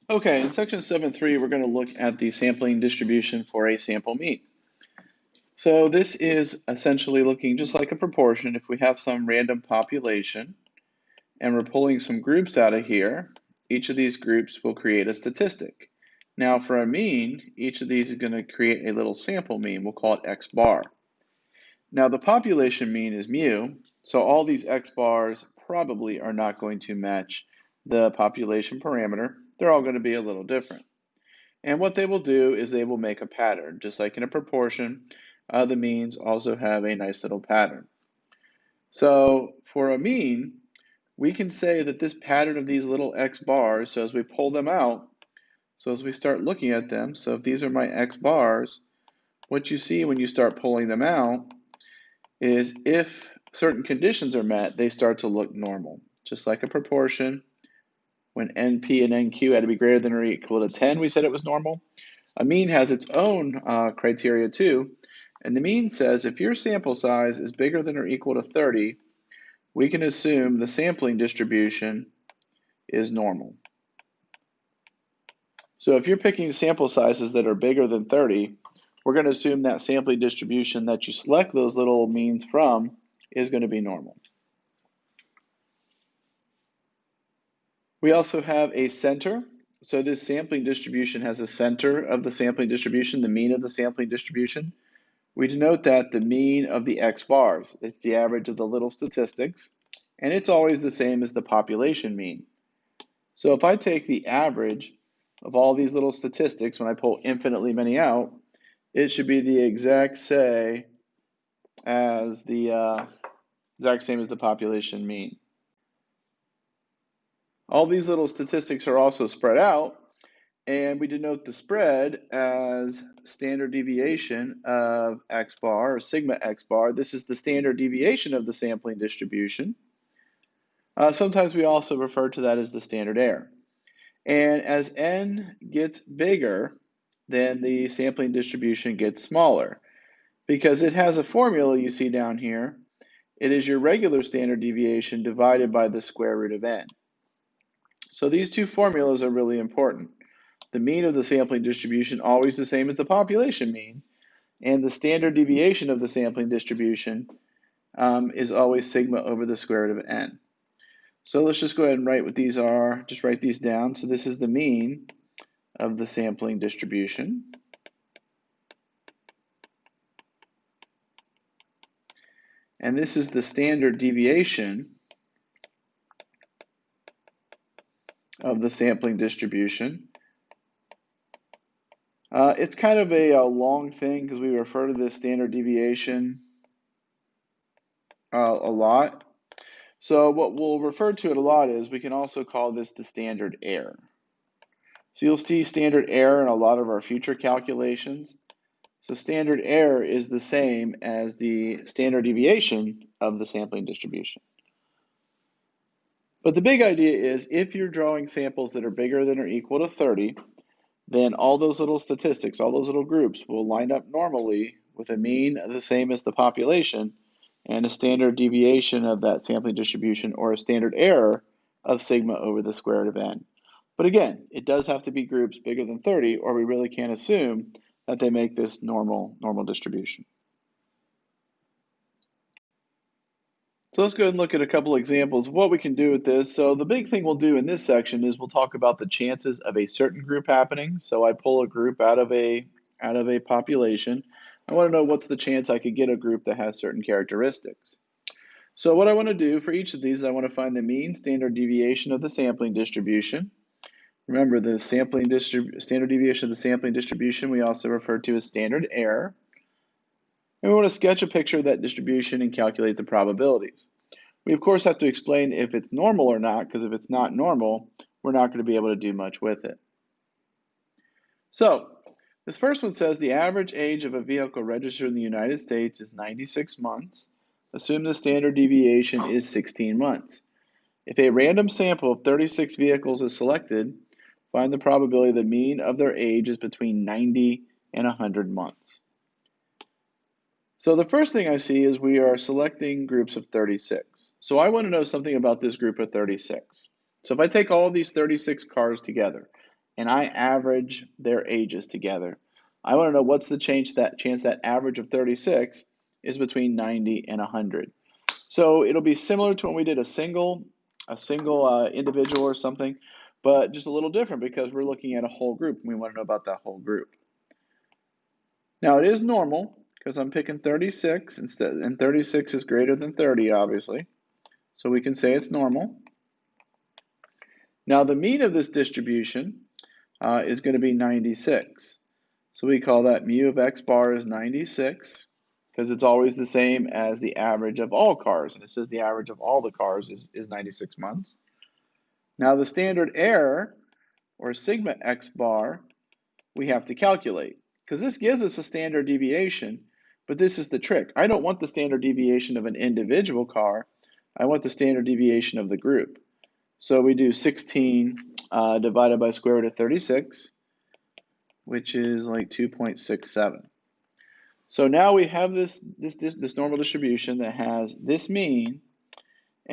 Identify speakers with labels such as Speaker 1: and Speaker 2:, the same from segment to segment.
Speaker 1: Okay, in section 7.3, we're going to look at the sampling distribution for a sample mean. So this is essentially looking just like a proportion. If we have some random population and we're pulling some groups out of here, each of these groups will create a statistic. Now for a mean, each of these is going to create a little sample mean. We'll call it X bar. Now the population mean is mu, so all these X bars probably are not going to match the population parameter. They're all going to be a little different. And what they will do is they will make a pattern. Just like in a proportion, the means also have a nice little pattern. So for a mean, we can say that this pattern of these little X bars, so as we pull them out, so as we start looking at them, so if these are my X bars, what you see when you start pulling them out is if certain conditions are met, they start to look normal. Just like a proportion, when NP and NQ had to be greater than or equal to 10, we said it was normal. A mean has its own criteria too, and the mean says if your sample size is bigger than or equal to 30, we can assume the sampling distribution is normal. So if you're picking sample sizes that are bigger than 30, we're going to assume that sampling distribution that you select those little means from is going to be normal. We also have a center. So this sampling distribution has a center of the sampling distribution, the mean of the sampling distribution. We denote that the mean of the X bars. It's the average of the little statistics, and it's always the same as the population mean. So if I take the average of all these little statistics, when I pull infinitely many out, it should be the exact same as the population mean. All these little statistics are also spread out, and we denote the spread as standard deviation of X bar, or sigma X bar. This is the standard deviation of the sampling distribution. Sometimes we also refer to that as the standard error. And as n gets bigger, then the sampling distribution gets smaller. Because it has a formula you see down here. It is your regular standard deviation divided by the square root of n. So these two formulas are really important. The mean of the sampling distribution always the same as the population mean, and the standard deviation of the sampling distribution is always sigma over the square root of n. So let's just go ahead and write what these are. Just write these down. So this is the mean of the sampling distribution. And this is the standard deviation of the sampling distribution. It's kind of a long thing because we refer to this standard deviation a lot. So what we'll refer to it a lot is we can also call this the standard error. So you'll see standard error in a lot of our future calculations. So standard error is the same as the standard deviation of the sampling distribution. But the big idea is if you're drawing samples that are bigger than or equal to 30, then all those little statistics, all those little groups will line up normally with a mean the same as the population and a standard deviation of that sampling distribution or a standard error of sigma over the square root of n. But again, it does have to be groups bigger than 30 or we really can't assume that they make this normal distribution. So let's go ahead and look at a couple examples of what we can do with this. So the big thing we'll do in this section is we'll talk about the chances of a certain group happening. So I pull a group out of a population. I want to know what's the chance I could get a group that has certain characteristics. So what I want to do for each of these, I want to find the mean standard deviation of the sampling distribution. Remember, the standard deviation of the sampling distribution we also refer to as standard error. And we want to sketch a picture of that distribution and calculate the probabilities. We of course have to explain if it's normal or not, because if it's not normal, we're not going to be able to do much with it. So this first one says the average age of a vehicle registered in the United States is 96 months. Assume the standard deviation is 16 months. If a random sample of 36 vehicles is selected, find the probability the mean of their age is between 90 and 100 months. So the first thing I see is we are selecting groups of 36. So I want to know something about this group of 36. So if I take all these 36 cars together, and I average their ages together. I want to know what's the chance that average of 36 is between 90 and 100. So it'll be similar to when we did a single individual or something, but just a little different because we're looking at a whole group and we want to know about that whole group. Now it is normal because I'm picking 36 instead, and 36 is greater than 30, obviously. So we can say it's normal. Now the mean of this distribution is going to be 96. So we call that mu of x bar is 96 because it's always the same as the average of all cars. And it says the average of all the cars is 96 months. Now the standard error, or sigma x bar, we have to calculate because this gives us a standard deviation, but this is the trick. I don't want the standard deviation of an individual car. I want the standard deviation of the group. So we do 16 divided by square root of 36, which is like 2.67. So now we have this normal distribution that has this mean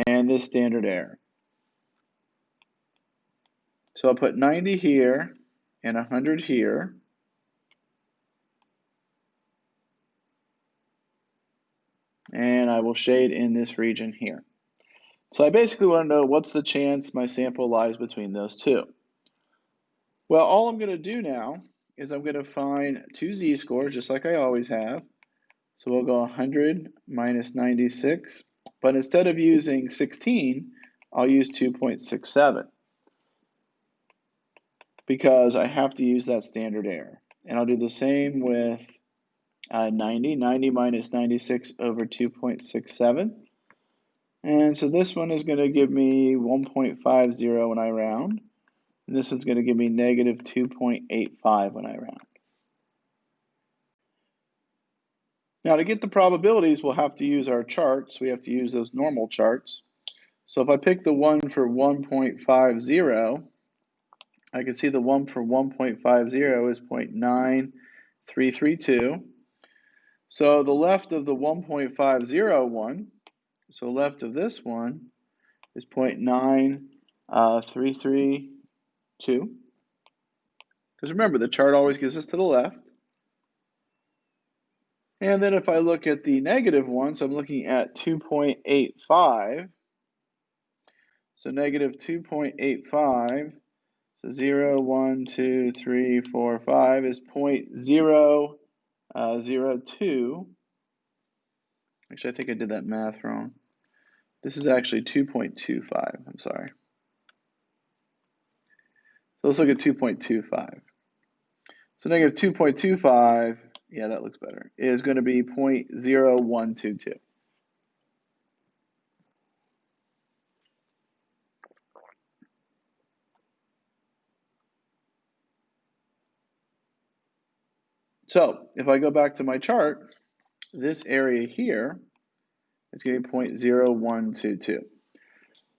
Speaker 1: and this standard error. So I'll put 90 here and 100 here. And I will shade in this region here. So I basically want to know what's the chance my sample lies between those two. Well, all I'm going to do now is I'm going to find two z-scores just like I always have. So we'll go 100 minus 96, but instead of using 16, I'll use 2.67 because I have to use that standard error. And I'll do the same with 90 minus 96 over 2.67. And so this one is going to give me 1.50 when I round. And this one's going to give me negative 2.85 when I round. Now to get the probabilities, we'll have to use our charts. We have to use those normal charts. So if I pick the one for 1.50, I can see the one for 1.50 is 0.9332. So the left of the 1.501, so left of this one is 0.9332. Because remember, the chart always gives us to the left. And then if I look at the negative one, so I'm looking at 2.85. So negative 2.85, so 0, 1, 2, 3, 4, 5 is 0.002. Actually, I think I did that math wrong. This is actually 2.25, I'm sorry. So let's look at 2.25. So negative 2.25, yeah, that looks better, is going to be 0.0122. So if I go back to my chart, this area here is going to be 0.0122.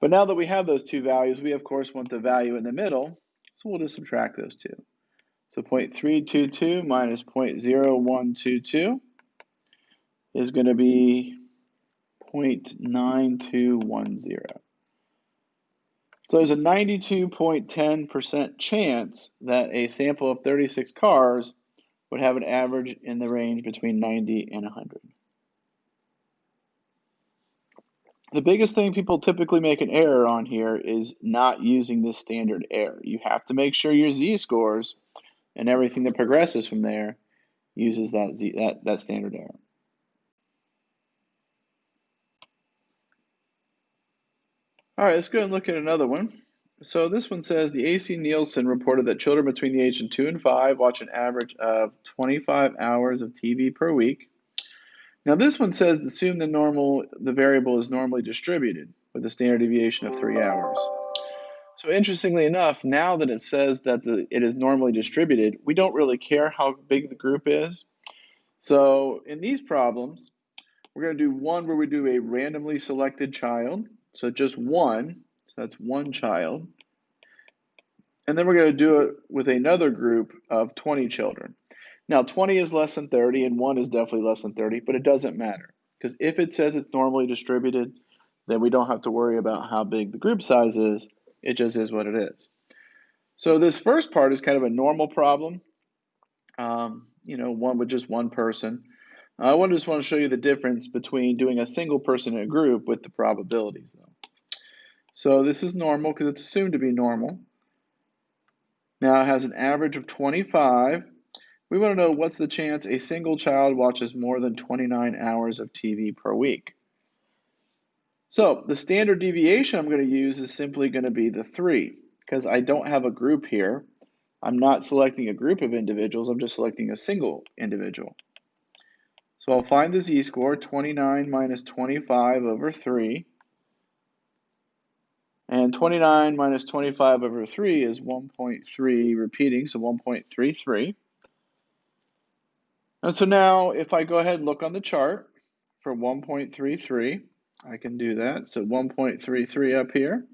Speaker 1: But now that we have those two values, we of course want the value in the middle, so we'll just subtract those two. So 0.322 minus 0.0122 is going to be 0.9210. So there's a 92.10% chance that a sample of 36 cars would have an average in the range between 90 and 100. The biggest thing people typically make an error on here is not using this standard error. You have to make sure your z-scores and everything that progresses from there uses that standard error. All right, let's go and look at another one. So this one says the AC Nielsen reported that children between the age of 2 and 5 watch an average of 25 hours of TV per week. Now this one says assume the variable is normally distributed with a standard deviation of 3 hours. So interestingly enough, now that it says that it is normally distributed, we don't really care how big the group is. So in these problems, we're going to do one where we do a randomly selected child. So just one, so that's one child. And then we're going to do it with another group of 20 children. Now 20 is less than 30 and 1 is definitely less than 30, but it doesn't matter. Because if it says it's normally distributed, then we don't have to worry about how big the group size is. It just is what it is. So this first part is kind of a normal problem, one with just one person. I just want to show you the difference between doing a single person in a group with the probabilities, though. So this is normal because it's assumed to be normal. Now it has an average of 25. We want to know what's the chance a single child watches more than 29 hours of TV per week. So the standard deviation I'm going to use is simply going to be the 3, because I don't have a group here. I'm not selecting a group of individuals, I'm just selecting a single individual. So I'll find the z-score, 29 minus 25 over 3. And 29 minus 25 over 3 is 1.3 repeating, so 1.33. And so now if I go ahead and look on the chart for 1.33, I can do that. So 1.33 up here.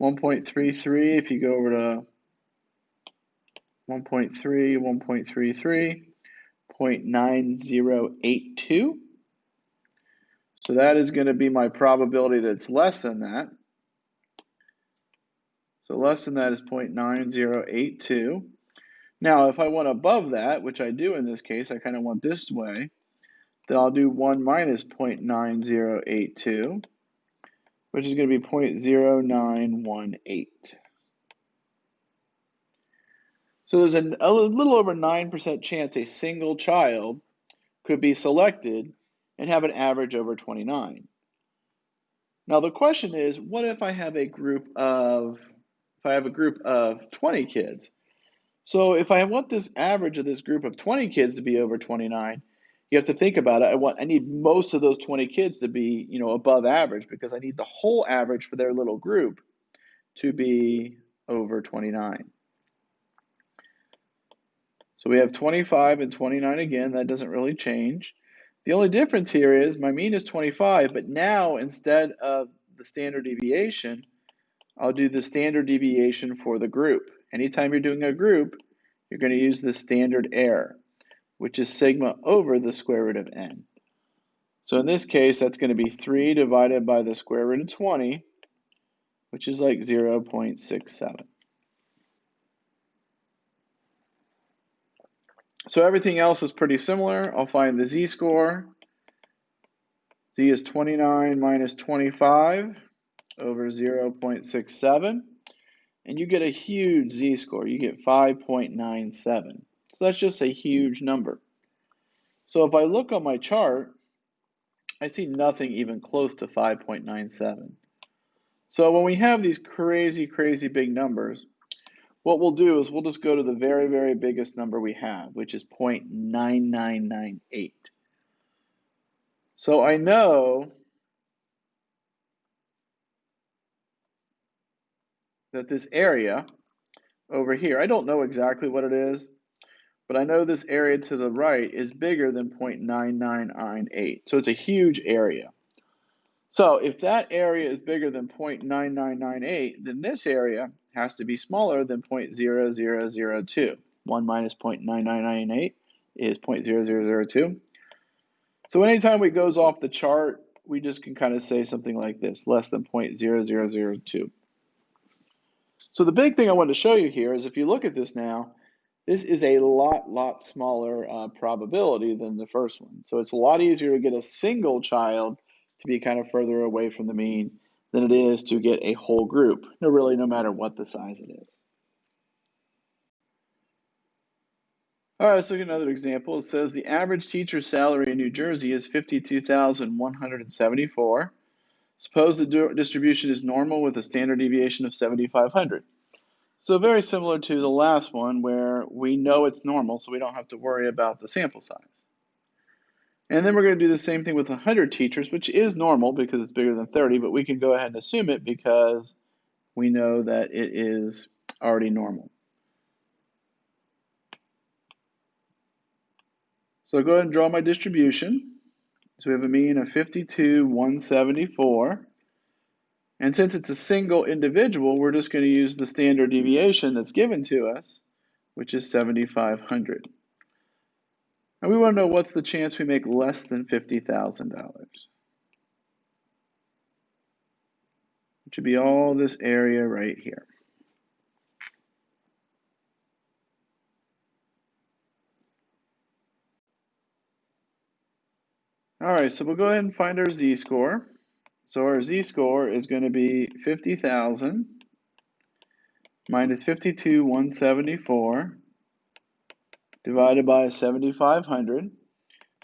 Speaker 1: 1.33, if you go over to 1.3, 1.33, 0.9082. So that is going to be my probability that's less than that. So less than that is 0.9082. Now, if I want above that, which I do in this case, I kind of want this way, then I'll do 1 minus 0.9082, which is going to be 0.0918. So there's a little over 9% chance a single child could be selected and have an average over 29. Now the question is, what if I have a group of 20 kids? So if I want this average of this group of 20 kids to be over 29, you have to think about it. I need most of those 20 kids to be, above average, because I need the whole average for their little group to be over 29. So we have 25 and 29 again. That doesn't really change. The only difference here is my mean is 25, but now instead of the standard deviation, I'll do the standard deviation for the group. Anytime you're doing a group, you're going to use the standard error, which is sigma over the square root of n. So in this case, that's going to be 3 divided by the square root of 20, which is like 0.67. So everything else is pretty similar. I'll find the z-score. Z is 29 minus 25 over 0.67. And you get a huge z-score. You get 5.97. So that's just a huge number. So if I look on my chart, I see nothing even close to 5.97. So when we have these crazy, crazy big numbers, what we'll do is we'll just go to the very, very biggest number we have, which is 0.9998. So I know that this area over here, I don't know exactly what it is, but I know this area to the right is bigger than 0.9998. So it's a huge area. So if that area is bigger than 0.9998, then this area has to be smaller than 0.0002. 1 minus 0.9998 is 0.0002. So anytime it goes off the chart, we just can kind of say something like this, less than 0.0002. So the big thing I wanted to show you here is if you look at this now, this is a lot smaller probability than the first one. So it's a lot easier to get a single child to be kind of further away from the mean than it is to get a whole group, really no matter what the size it is. All right, let's look at another example. It says the average teacher's salary in New Jersey is $52,174. Suppose the distribution is normal with a standard deviation of 7,500. So very similar to the last one where we know it's normal, so we don't have to worry about the sample size. And then we're going to do the same thing with 100 teachers, which is normal because it's bigger than 30, but we can go ahead and assume it because we know that it is already normal. So I'll go ahead and draw my distribution. So we have a mean of 52,174. And since it's a single individual, we're just going to use the standard deviation that's given to us, which is 7,500. And we want to know what's the chance we make less than $50,000, which would be all this area right here. All right, so we'll go ahead and find our z-score. So our z-score is going to be 50,000 minus 52,174 divided by 7,500.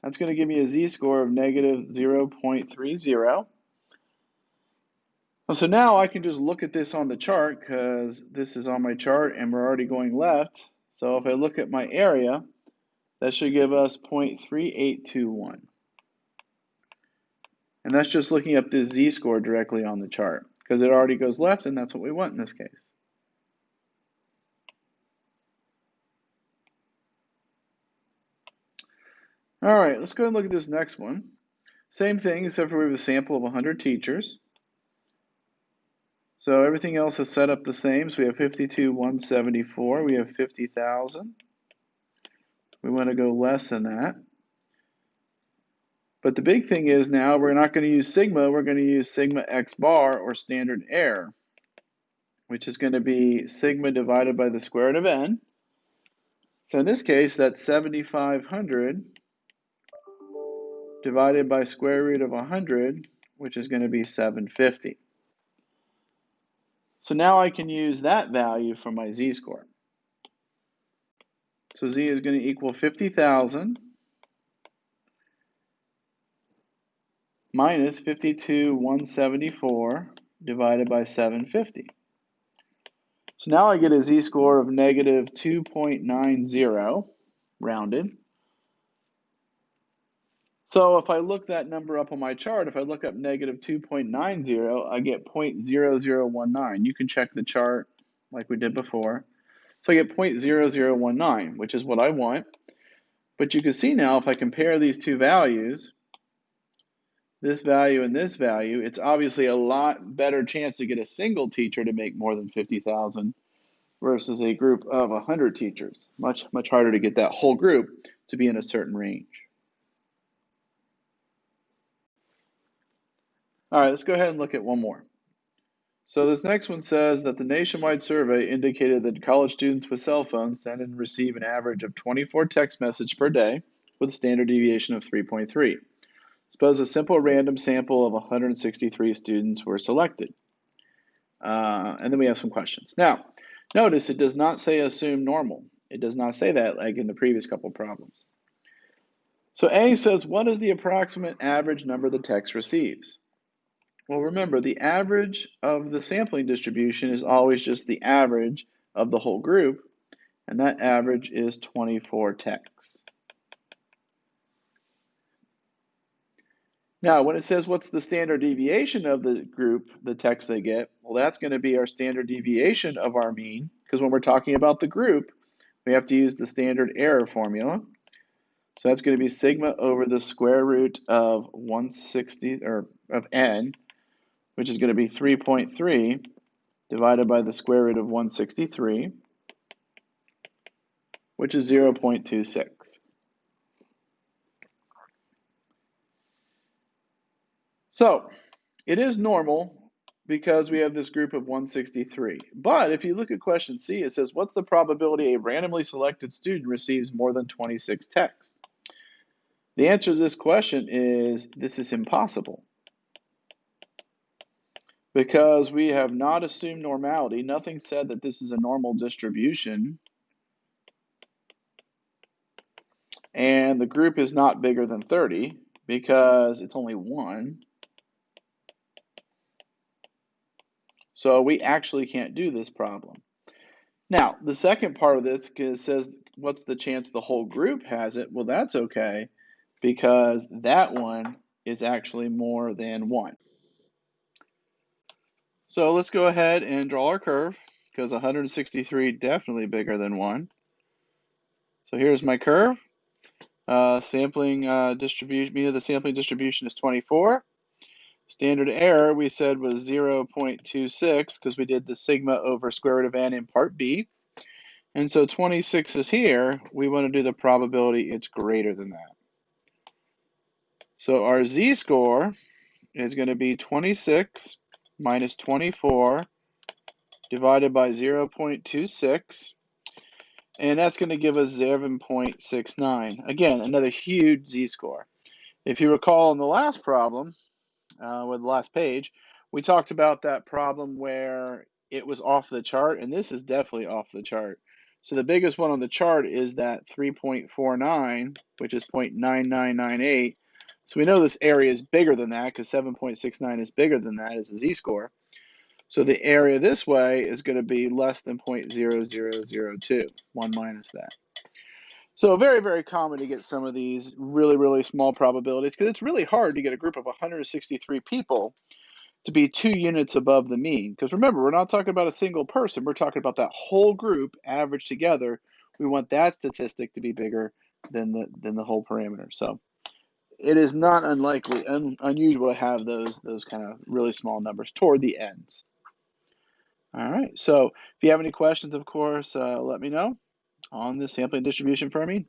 Speaker 1: That's going to give me a z-score of negative 0.30. So now I can just look at this on the chart because this is on my chart and we're already going left. So if I look at my area, that should give us 0.3821. And that's just looking up this z-score directly on the chart because it already goes left and that's what we want in this case. All right, let's go ahead and look at this next one. Same thing, except for we have a sample of 100 teachers. So everything else is set up the same. So we have 52,174. We have 50,000. We want to go less than that. But the big thing is now we're not going to use sigma. We're going to use sigma x bar, or standard error, which is going to be sigma divided by the square root of n. So in this case, that's 7,500 divided by square root of 100, which is going to be 750. So now I can use that value for my z-score. So z is going to equal 50,000 minus 52,174 divided by 750. So now I get a z-score of negative 2.90, rounded. So if I look that number up on my chart, if I look up negative 2.90, I get 0.0019. You can check the chart like we did before. So I get 0.0019, which is what I want. But you can see now if I compare these two values, this value and this value, it's obviously a lot better chance to get a single teacher to make more than 50,000 versus a group of 100 teachers. Much harder to get that whole group to be in a certain range. All right, let's go ahead and look at one more. So this next one says that the nationwide survey indicated that college students with cell phones send and receive an average of 24 text messages per day with a standard deviation of 3.3. Suppose a simple random sample of 163 students were selected. And then we have some questions. Now, notice it does not say assume normal. It does not say that like in the previous couple problems. So A says, what is the approximate average number the text receives? Well, remember, the average of the sampling distribution is always just the average of the whole group, and that average is 24 texts. Now, when it says what's the standard deviation of the group, the text they get, well, that's going to be our standard deviation of our mean, because when we're talking about the group, we have to use the standard error formula. So that's going to be sigma over the square root of 160, or of n, which is going to be 3.3 divided by the square root of 163, which is 0.26. So it is normal because we have this group of 163. But if you look at question C, it says, what's the probability a randomly selected student receives more than 26 texts? The answer to this question is, this is impossible. Because we have not assumed normality. Nothing said that this is a normal distribution. And the group is not bigger than 30 because it's only 1. So we actually can't do this problem. Now, the second part of this says, what's the chance the whole group has it? Well, that's okay because that one is actually more than 1. So let's go ahead and draw our curve because 163 definitely bigger than 1. So here's my curve. Sampling distribution, mean of the sampling distribution is 24. Standard error we said was 0.26 because we did the sigma over square root of n in part B. And so 26 is here. We want to do the probability it's greater than that. So our z-score is going to be 26 minus 24 divided by 0.26. And that's going to give us 7.69. Again, another huge z-score. If you recall in the last problem, with the last page, we talked about that problem where it was off the chart, and this is definitely off the chart. So the biggest one on the chart is that 3.49, which is 0.9998. So we know this area is bigger than that because 7.69 is bigger than that as a z-score. So the area this way is going to be less than 0.0002, 1 minus that. So very, very common to get some of these really, really small probabilities because it's really hard to get a group of 163 people to be 2 units above the mean. Because remember, we're not talking about a single person. We're talking about that whole group averaged together. We want that statistic to be bigger than the whole parameter. So it is not unusual to have those kind of really small numbers toward the ends. All right. So if you have any questions, of course, let me know on the sampling distribution for a mean.